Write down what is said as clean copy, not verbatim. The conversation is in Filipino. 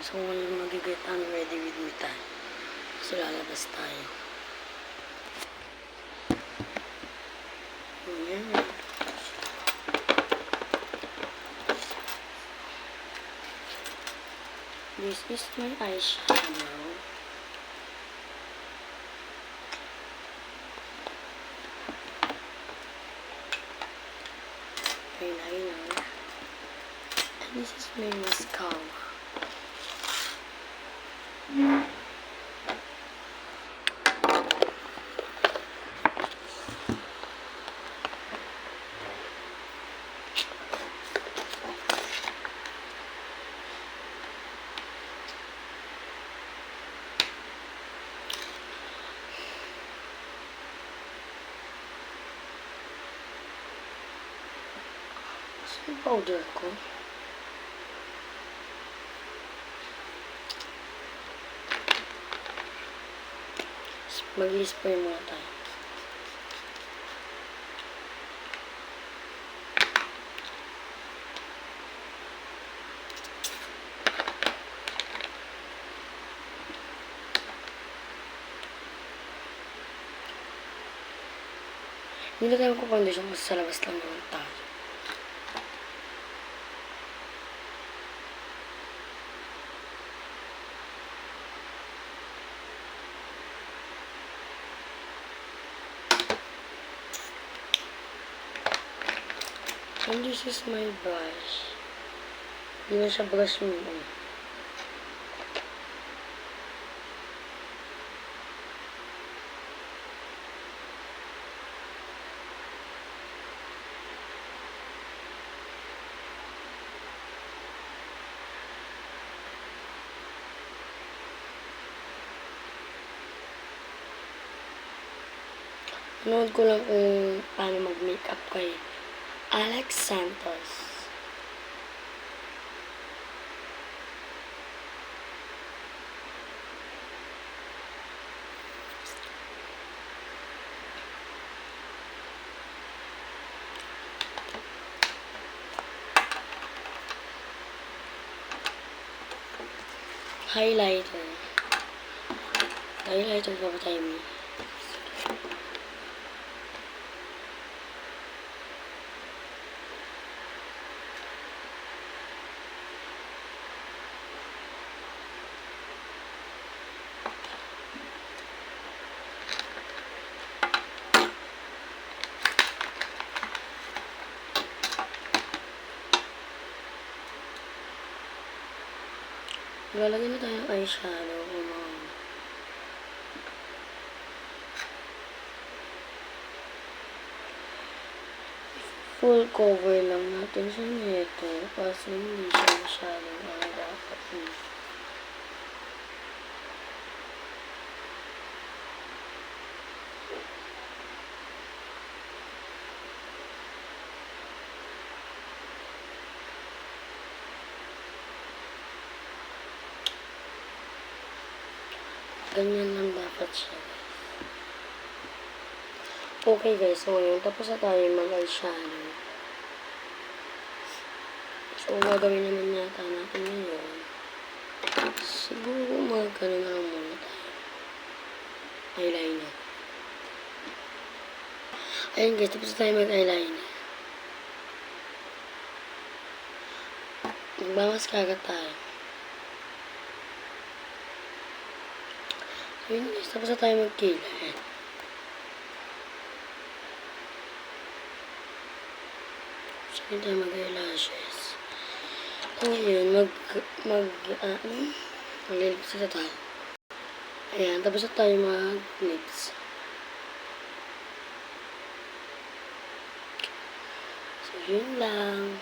So, walang magigit ang ready with me tayo. So, lalabas tayo. Ayan. This is my eyeshadow. Eyeliner. And this is my mascara. Yung powder ko. Mag-spray muna tayo. Hindi na tayo magkukondisyon kasi sa labas lang naman tayo. And this is my brush. Hindi na siya brush mo. Nood ko lang kung paano mag-makeup kay Alex Santos. Highlighter. Highlighter ko ba tayo mo? Lalagyan na tayo ng eyeshadow. Full cover lang natin siya nito kasi hindi siya masyadong dapat. Ganyan lang dapat siya. Okay guys, so ngayon tapos na tayo mag-eyeshadow. So gagawin naman yata natin ngayon. Siguro magkano na lang muna tayo. Eyeliner. Ayun guys, tapos na tayo mag-eyeliner. Magmamaskara tayo. Ayun guys, tapos na tayo mag-kilay. Saan tayo mag-eyelashes? Ngayon, maglilips na tayo. Ayan, tapos na tayo mag-lips. So, yun lang.